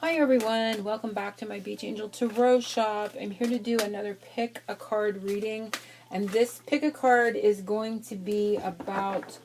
Hi everyone, welcome back to my Beach Angel Tarot shop. I'm here to do another pick a card reading, and this pick a card is going to be about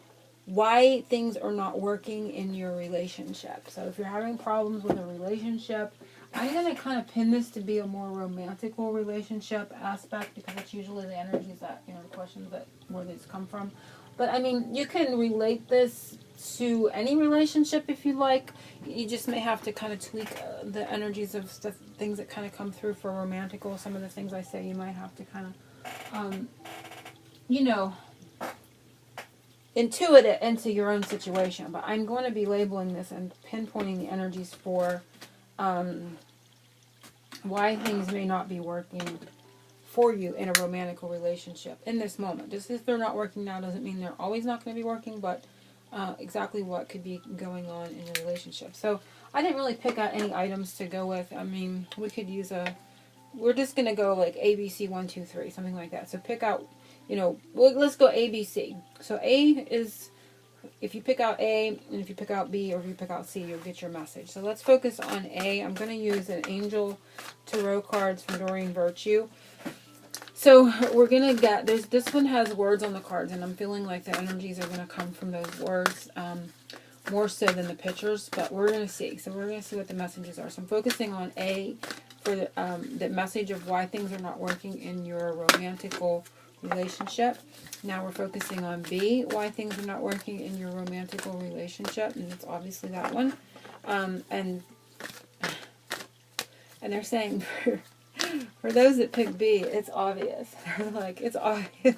why things are not working in your relationship. So if you're having problems with a relationship, I'm going to kind of pin this to be a more romantical relationship aspect, because it's usually the energies that, the questions that where these come from. But I mean, you can relate this to any relationship if you like. You just may have to kind of tweak the energies of the things that kind of come through for romantical. Some of the things I say, you might have to kind of, you know, intuit it into your own situation. But I'm going to be labeling this and pinpointing the energies for why things may not be working for you in a romantical relationship in this moment. Just if they're not working now doesn't mean they're always not going to be working, but exactly what could be going on in your relationship. So I didn't really pick out any items to go with. I mean, we could use we're just going to go like A, B, C, 1, 2, 3, something like that. So pick out, let's go A, B, C. So A is, if you pick out A, and if you pick out B, or if you pick out C, you'll get your message. So let's focus on A. I'm going to use an Angel Tarot cards from Doreen Virtue. So we're going to get, this one has words on the cards, and I'm feeling like the energies are going to come from those words more so than the pictures, but we're going to see. So we're going to see what the messages are. So I'm focusing on A for the message of why things are not working in your romantical relationship. Now we're focusing on B, why things are not working in your romantical relationship, and it's obviously that one. And they're saying... For those that pick B, it's obvious. They're like, it's obvious.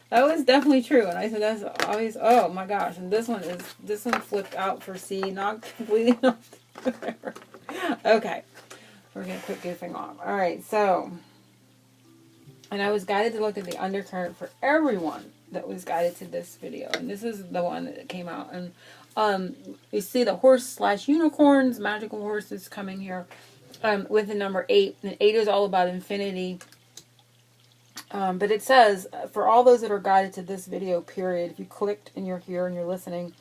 That was definitely true. And I said, that's obvious. Oh my gosh. And this one flipped out for C, not completely. Okay. We're going to quit goofing off. All right. So, and I was guided to look at the undercurrent for everyone that was guided to this video. And this is the one that came out. And you see the horse/unicorns, magical horses coming here. With the number 8, and 8 is all about infinity. But it says, for all those that are guided to this video, period, if you clicked and you're here and you're listening,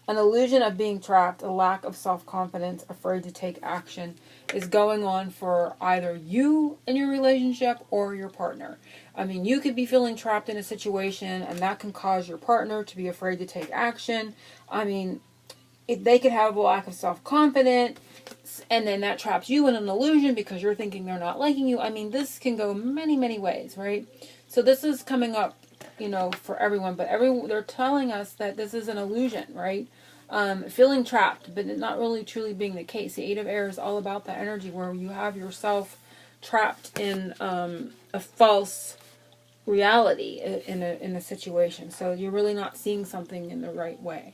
an illusion of being trapped, a lack of self-confidence, afraid to take action is going on for either you in your relationship or your partner. I mean, you could be feeling trapped in a situation, and that can cause your partner to be afraid to take action. I mean, they could have a lack of self-confidence, and then that traps you in an illusion because you're thinking they're not liking you. I mean, this can go many, many ways, right? So this is coming up, for everyone. But they're telling us that this is an illusion, right? Feeling trapped, but not really truly being the case. The 8 of Air is all about that energy where you have yourself trapped in a false reality in a situation. So you're really not seeing something in the right way.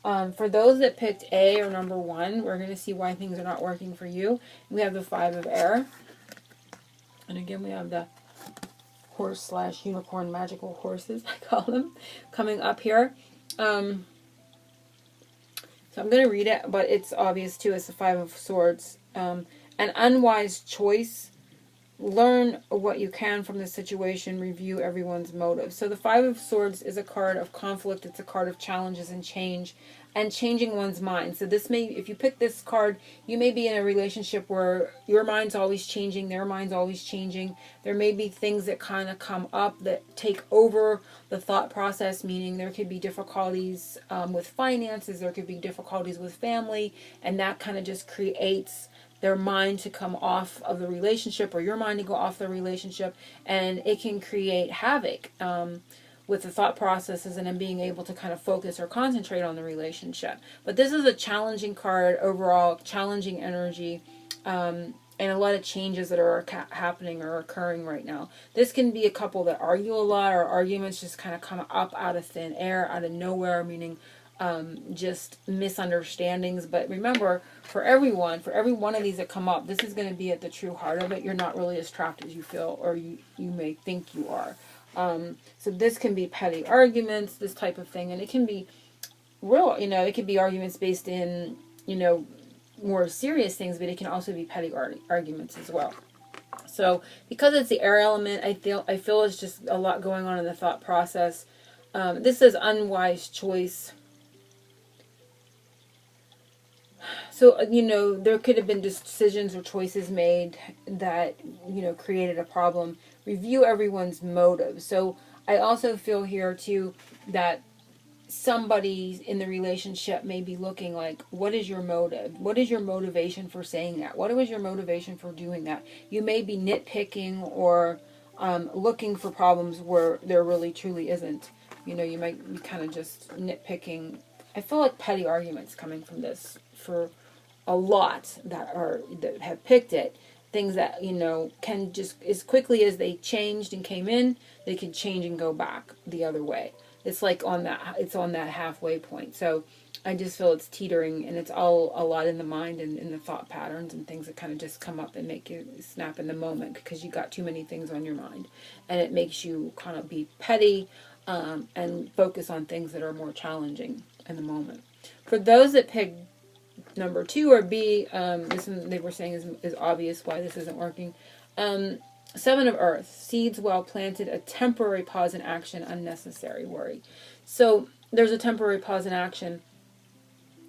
For those that picked A or number 1, we're going to see why things are not working for you. We have the 5 of Air. And again, we have the horse/unicorn, magical horses, I call them, coming up here. So I'm going to read it, but it's obvious too. It's the 5 of Swords. An unwise choice. Learn what you can from the situation. Review everyone's motives. So the 5 of Swords is a card of conflict. It's a card of challenges and change, and changing one's mind. So this may, if you pick this card, you may be in a relationship where your mind's always changing, their mind's always changing. There may be things that kind of come up that take over the thought process, meaning there could be difficulties with finances, there could be difficulties with family, and that kind of just creates their mind to come off of the relationship, or your mind to go off the relationship, and it can create havoc with the thought processes and then being able to kind of focus or concentrate on the relationship. But this is a challenging card overall, challenging energy, and a lot of changes that are happening or occurring right now. This can be a couple that argue a lot, or arguments just kind of come up out of thin air, out of nowhere, meaning just misunderstandings. But remember, for every one of these that come up, this is going to be at the true heart of it. You're not really as trapped as you feel, or you may think you are. So this can be petty arguments, this type of thing, and it can be real, it can be arguments based in, more serious things, but it can also be petty arguments as well. So because it's the air element, I feel it's just a lot going on in the thought process. This is unwise choice. So, there could have been decisions or choices made that, created a problem. Review everyone's motives. So I also feel here too that somebody in the relationship may be looking like, what is your motive? What is your motivation for saying that? What was your motivation for doing that? You may be nitpicking or looking for problems where there really truly isn't. You might be kind of just nitpicking. I feel like petty arguments coming from this for a lot that have picked it. Things that can just, as quickly as they changed and came in, they can change and go back the other way. It's like on that halfway point. So I just feel it's teetering, and it's all a lot in the mind and in the thought patterns and things that kind of just come up and make you snap in the moment because you got too many things on your mind, and it makes you kind of be petty and focus on things that are more challenging in the moment. For those that pick number 2 or B, this one they were saying is obvious why this isn't working. 7 of Earth, seeds well planted, a temporary pause in action, unnecessary worry. So there's a temporary pause in action.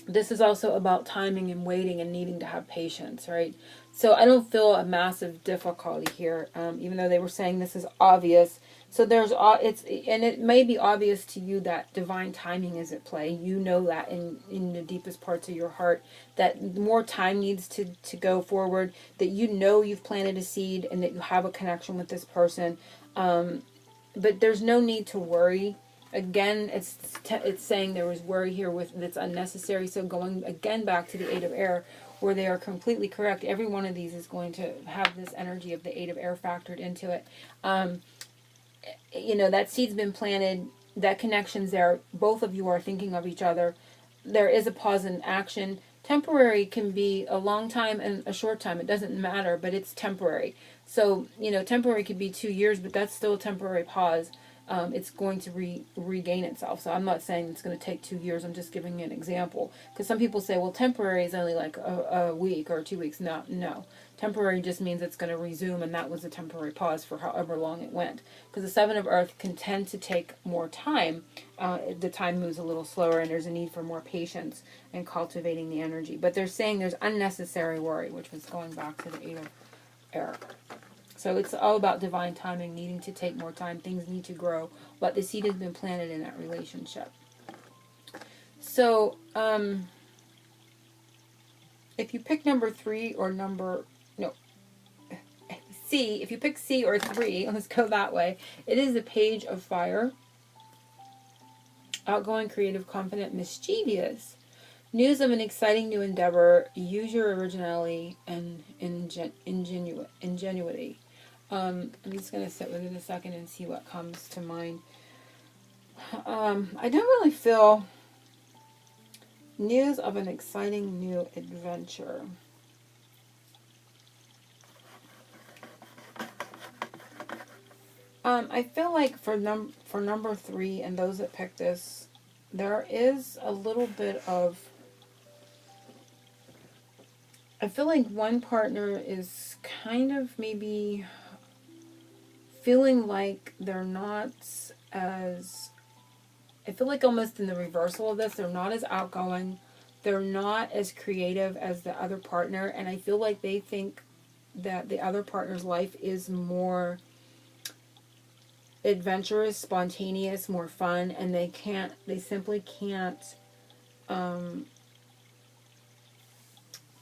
This is also about timing and waiting and needing to have patience, right? So I don't feel a massive difficulty here, even though they were saying this is obvious. So and it may be obvious to you that divine timing is at play. You know that in the deepest parts of your heart, that more time needs to go forward, that you've planted a seed and that you have a connection with this person. But there's no need to worry. Again, it's saying there was worry here that's unnecessary. So going again back to the 8 of Air, where they are completely correct. Every one of these is going to have this energy of the 8 of Air factored into it. That seed's been planted, that connection's there, both of you are thinking of each other. There is a pause in action. Temporary can be a long time and a short time. It doesn't matter, but it's temporary. So, temporary could be 2 years, but that's still a temporary pause. It's going to regain itself. So I'm not saying it's going to take 2 years. I'm just giving you an example. Because some people say, well, temporary is only like a week or 2 weeks. No. Temporary just means it's going to resume, and that was a temporary pause for however long it went. Because the 7 of Earth can tend to take more time. The time moves a little slower, and there's a need for more patience and cultivating the energy. But they're saying there's unnecessary worry, which was going back to the 8 of Air. So it's all about divine timing, needing to take more time. Things need to grow, but the seed has been planted in that relationship. So, if you pick number 3 or C, if you pick C or 3, let's go that way. It is the Page of Fire. Outgoing, creative, confident, mischievous. News of an exciting new endeavor. Use your originality and ingenuity. I'm just going to sit with it a second and see what comes to mind. I don't really feel news of an exciting new adventure. I feel like for number 3 and those that pick this, there is a little bit of, I feel like one partner is kind of maybe feeling like they're not as, I feel like almost in the reversal of this, they're not as outgoing, they're not as creative as the other partner, and I feel like they think that the other partner's life is more adventurous, spontaneous, more fun, and they simply can't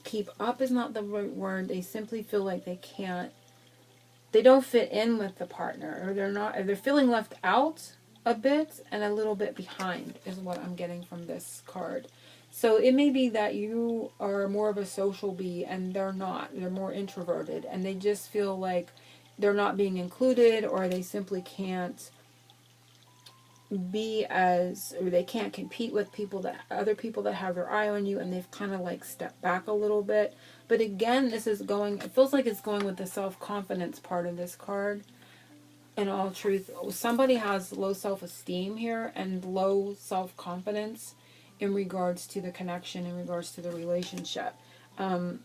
keep up is not the right word. They simply feel like they don't fit in with the partner, or they're feeling left out a bit and a little bit behind is what I'm getting from this card. So it may be that you are more of a social bee and they're not. They're more introverted and they just feel like they're not being included, or they simply can't or they can't compete with other people that have their eye on you, and they've kind of like stepped back a little bit. But again, it feels like it's going with the self-confidence part of this card. In all truth, somebody has low self-esteem here and low self-confidence in regards to the connection, in regards to the relationship. And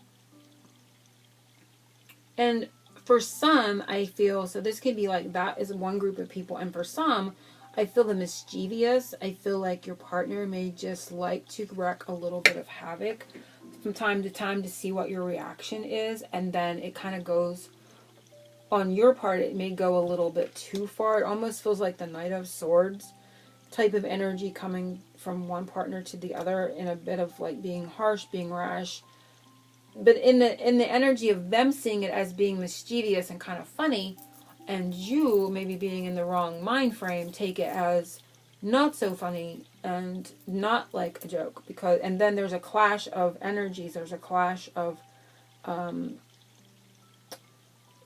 for some, I feel, so this could be like that is one group of people, and for some, I feel the mischievous. I feel like your partner may just like to wreak a little bit of havoc from time to time to see what your reaction is, and then it kind of goes, on your part, it may go a little bit too far. It almost feels like the Knight of Swords type of energy coming from one partner to the other, in a bit of like being harsh, being rash. But in the energy of them seeing it as being mischievous and kind of funny, and you maybe being in the wrong mind frame, take it as not so funny and not like a joke, because, and then there's a clash of energies, there's a clash of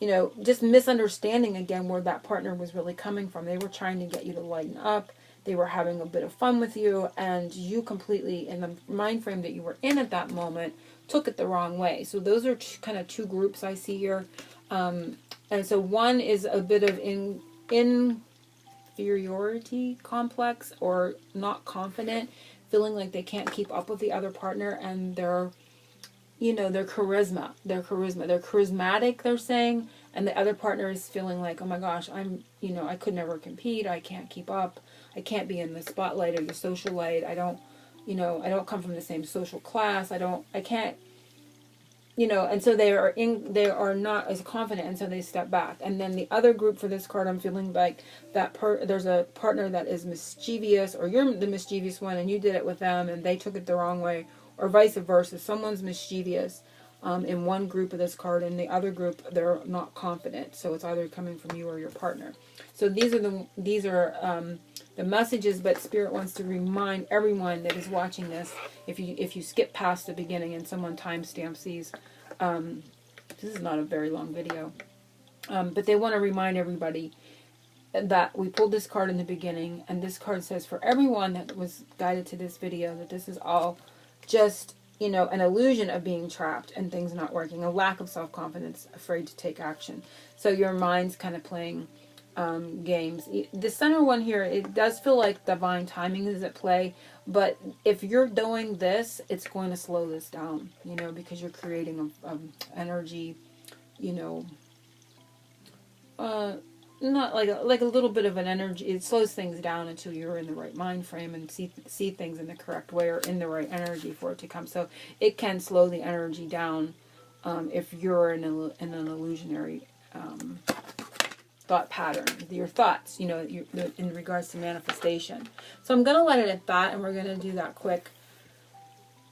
you know, just misunderstanding again where that partner was really coming from. They were trying to get you to lighten up, they were having a bit of fun with you, and you completely, in the mind frame that you were in at that moment, took it the wrong way. So those are kind of two groups I see here. And so one is a bit of inferiority complex, or not confident, feeling like they can't keep up with the other partner, and they're, you know, their charisma, they're charismatic, they're saying, and the other partner is feeling like, oh my gosh, I'm, you know, I could never compete, I can't keep up, I can't be in the spotlight or the social light, I don't, you know, I don't come from the same social class, I can't, you know, and so they are not as confident, and so they step back. And then the other group for this card, I'm feeling like that there's a partner that is mischievous, or you're the mischievous one and you did it with them and they took it the wrong way, or vice versa. Someone's mischievous in one group of this card, and the other group, they're not confident. So it's either coming from you or your partner. So these are the messages, but Spirit wants to remind everyone that is watching this, if you skip past the beginning and someone timestamps these, this is not a very long video, but they want to remind everybody that we pulled this card in the beginning, and this card says for everyone that was guided to this video, that this is all just, you know, an illusion of being trapped and things not working, a lack of self-confidence, afraid to take action. So your mind's kind of playing games. The center one here, it does feel like divine timing is at play, but if you're doing this, it's going to slow this down, you know, because you're creating a energy, you know, not like a little bit of an energy. It slows things down until you're in the right mind frame and see things in the correct way, or in the right energy for it to come. So it can slow the energy down if you're in an illusionary thought pattern, your thoughts, you know, in regards to manifestation. So I'm going to let it at that, and we're going to do that quick.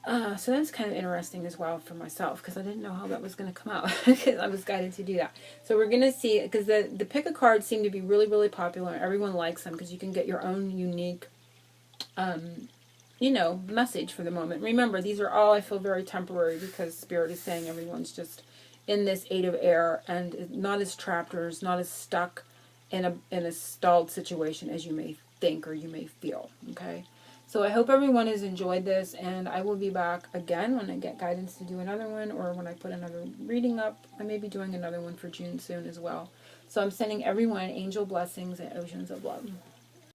So that's kind of interesting as well for myself, because I didn't know how that was going to come out. I was guided to do that. So we're going to see, because the pick a cards seem to be really, really popular. Everyone likes them because you can get your own unique, you know, message for the moment. Remember, these are all, I feel, very temporary, because Spirit is saying everyone's just in this Eight of Air, and not as trapped or is not as stuck in a stalled situation as you may think or you may feel. Okay, so I hope everyone has enjoyed this, and I will be back again when I get guidance to do another one, or when I put another reading up. I may be doing another one for June soon as well. So I'm sending everyone angel blessings and oceans of love.